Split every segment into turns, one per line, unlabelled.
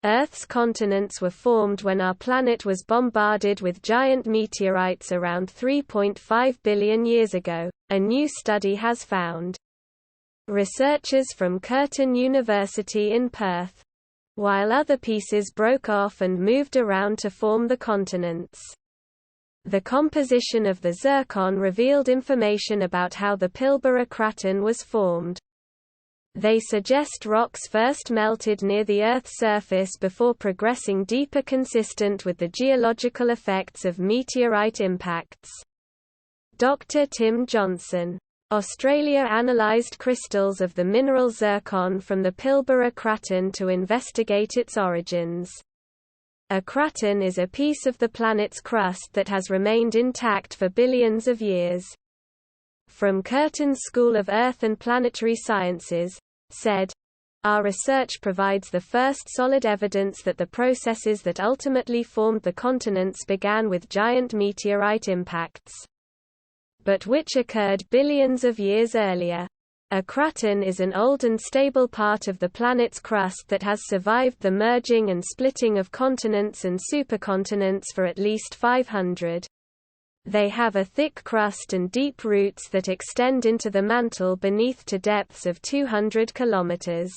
Earth's continents were formed when our planet was bombarded with giant meteorites around 3.5 billion years ago, a new study has found. Researchers from Curtin University in Perth. While other pieces broke off and moved around to form the continents. The composition of the zircon revealed information about how the Pilbara craton was formed. They suggest rocks first melted near the Earth's surface before progressing deeper, consistent with the geological effects of meteorite impacts. Dr. Tim Johnson. Australia analysed crystals of the mineral zircon from the Pilbara craton to investigate its origins. A craton is a piece of the planet's crust that has remained intact for billions of years. From Curtin's School of Earth and Planetary Sciences, said, "Our research provides the first solid evidence that the processes that ultimately formed the continents began with giant meteorite impacts, but which occurred billions of years earlier. A craton is an old and stable part of the planet's crust that has survived the merging and splitting of continents and supercontinents for at least 500. They have a thick crust and deep roots that extend into the mantle beneath to depths of 200 kilometers.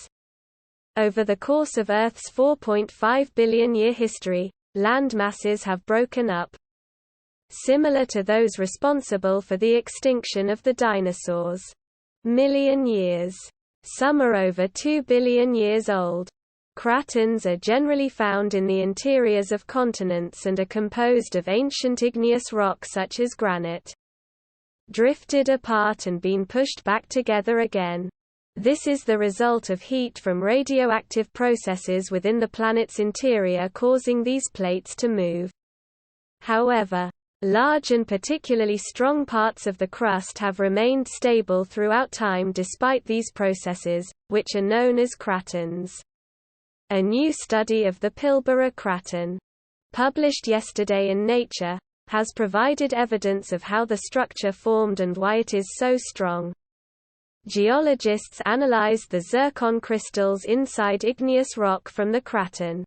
Over the course of Earth's 4.5 billion-year history, land masses have broken up, similar to those responsible for the extinction of the dinosaurs. Million years. Some are over 2 billion years old. Cratons are generally found in the interiors of continents and are composed of ancient igneous rock such as granite. Drifted apart and been pushed back together again. This is the result of heat from radioactive processes within the planet's interior causing these plates to move. However, large and particularly strong parts of the crust have remained stable throughout time despite these processes, which are known as cratons. A new study of the Pilbara craton, published yesterday in Nature, has provided evidence of how the structure formed and why it is so strong. Geologists analyzed the zircon crystals inside igneous rock from the craton,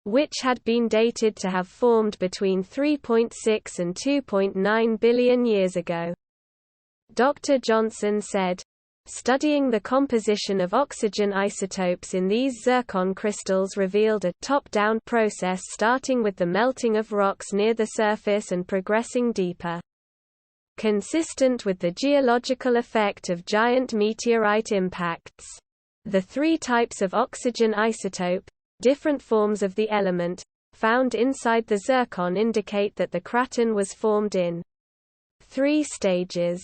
which had been dated to have formed between 3.6 and 2.9 billion years ago. Dr. Johnson said, "Studying the composition of oxygen isotopes in these zircon crystals revealed a top-down process starting with the melting of rocks near the surface and progressing deeper. Consistent with the geological effect of giant meteorite impacts. The three types of oxygen isotope, different forms of the element, found inside the zircon indicate that the craton was formed in 3 stages.